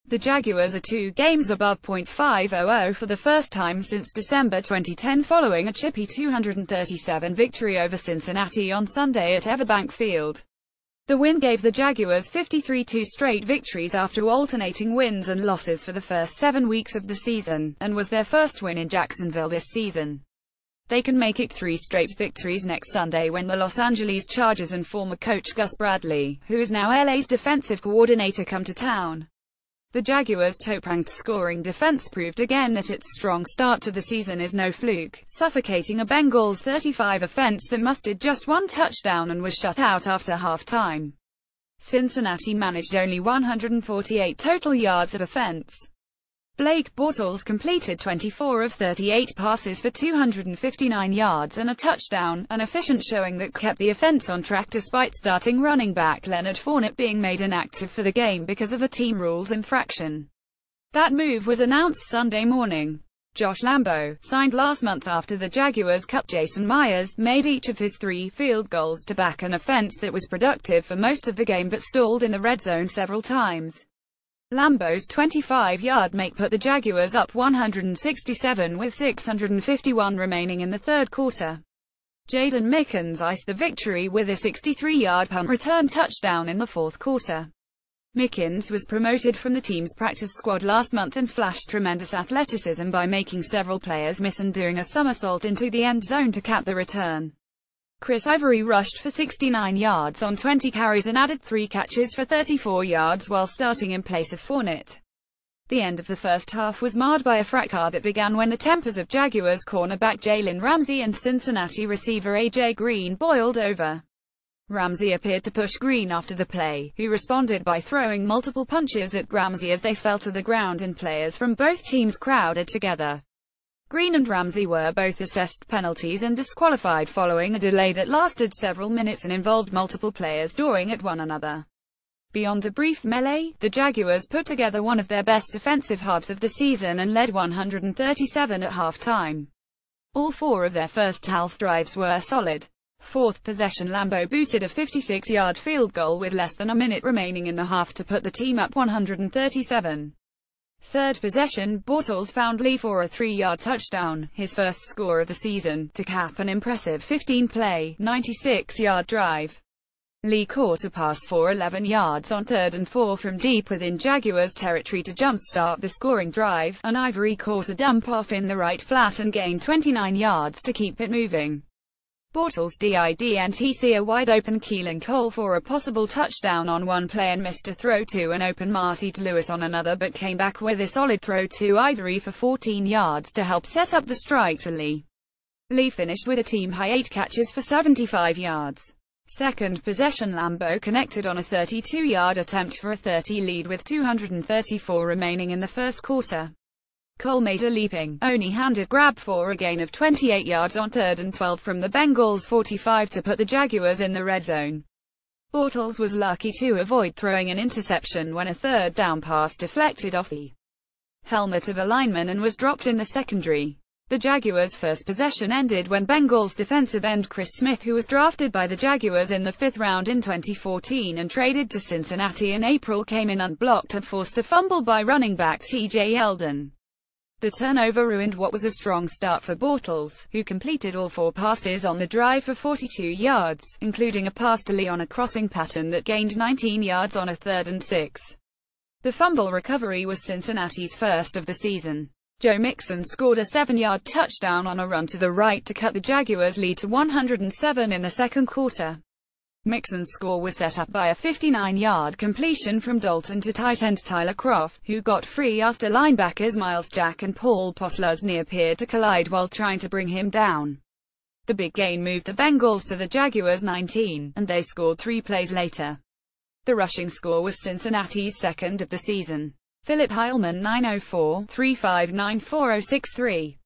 The Jaguars are 2 games above .500 for the first time since December 2010 following a chippy 237 victory over Cincinnati on Sunday at Everbank Field. The win gave the Jaguars 53 straight victories after alternating wins and losses for the first 7 weeks of the season, and was their first win in Jacksonville this season. They can make it 3 straight victories next Sunday when the Los Angeles Chargers and former coach Gus Bradley, who is now LA's defensive coordinator, come to town. The Jaguars' top-ranked scoring defense proved again that its strong start to the season is no fluke, suffocating a Bengals 35 offense that mustered just 1 touchdown and was shut out after halftime. Cincinnati managed only 148 total yards of offense. Blake Bortles completed 24 of 38 passes for 259 yards and a touchdown, an efficient showing that kept the offense on track despite starting running back Leonard Fournette being made inactive for the game because of a team rules infraction. That move was announced Sunday morning. Josh Lambo, signed last month after the Jaguars cut Jason Myers, made each of his 3 field goals to back an offense that was productive for most of the game but stalled in the red zone several times. Lambo's 25-yard make put the Jaguars up 167 with 651 remaining in the third quarter. Jaden Mickens iced the victory with a 63-yard punt return touchdown in the fourth quarter. Mickens was promoted from the team's practice squad last month and flashed tremendous athleticism by making several players miss and doing a somersault into the end zone to cap the return. Chris Ivory rushed for 69 yards on 20 carries and added 3 catches for 34 yards while starting in place of Fournette. The end of the first half was marred by a fracas that began when the tempers of Jaguars cornerback Jalen Ramsey and Cincinnati receiver A.J. Green boiled over. Ramsey appeared to push Green after the play, who responded by throwing multiple punches at Ramsey as they fell to the ground and players from both teams crowded together. Green and Ramsey were both assessed penalties and disqualified following a delay that lasted several minutes and involved multiple players drawing at one another. Beyond the brief melee, the Jaguars put together one of their best offensive halves of the season and led 137 at halftime. All 4 of their first half drives were solid. Fourth possession, Lambo booted a 56-yard field goal with less than a minute remaining in the half to put the team up 137. Third possession, Bortles found Lee for a 3-yard touchdown, his first score of the season, to cap an impressive 15-play, 96-yard drive. Lee caught a pass for 11 yards on 3rd and 4 from deep within Jaguars territory to jumpstart the scoring drive, and Ivory caught a dump-off in the right flat and gained 29 yards to keep it moving. Bortles didn't see a wide-open Keelan Cole for a possible touchdown on one play and missed a throw to an open Marcy Lewis on another, but came back with a solid throw to Ivory for 14 yards to help set up the strike to Lee. Lee finished with a team-high 8 catches for 75 yards. Second possession, Lambo connected on a 32-yard attempt for a 30 lead with 234 remaining in the first quarter. Cole made a leaping, only-handed grab for a gain of 28 yards on 3rd and 12 from the Bengals' 45 to put the Jaguars in the red zone. Bortles was lucky to avoid throwing an interception when a third down pass deflected off the helmet of a lineman and was dropped in the secondary. The Jaguars' first possession ended when Bengals defensive end Chris Smith, who was drafted by the Jaguars in the 5th round in 2014 and traded to Cincinnati in April, came in unblocked and forced a fumble by running back T.J. Yeldon. The turnover ruined what was a strong start for Bortles, who completed all 4 passes on the drive for 42 yards, including a pass to Lee on a crossing pattern that gained 19 yards on a 3rd and 6. The fumble recovery was Cincinnati's first of the season. Joe Mixon scored a 7-yard touchdown on a run to the right to cut the Jaguars' lead to 107 in the second quarter. Mixon's score was set up by a 59-yard completion from Dalton to tight end Tyler Kroft, who got free after linebackers Miles Jack and Paul Posluszny appeared to collide while trying to bring him down. The big gain moved the Bengals to the Jaguars' 19, and they scored 3 plays later. The rushing score was Cincinnati's second of the season. Philip Heilman 904-359-4063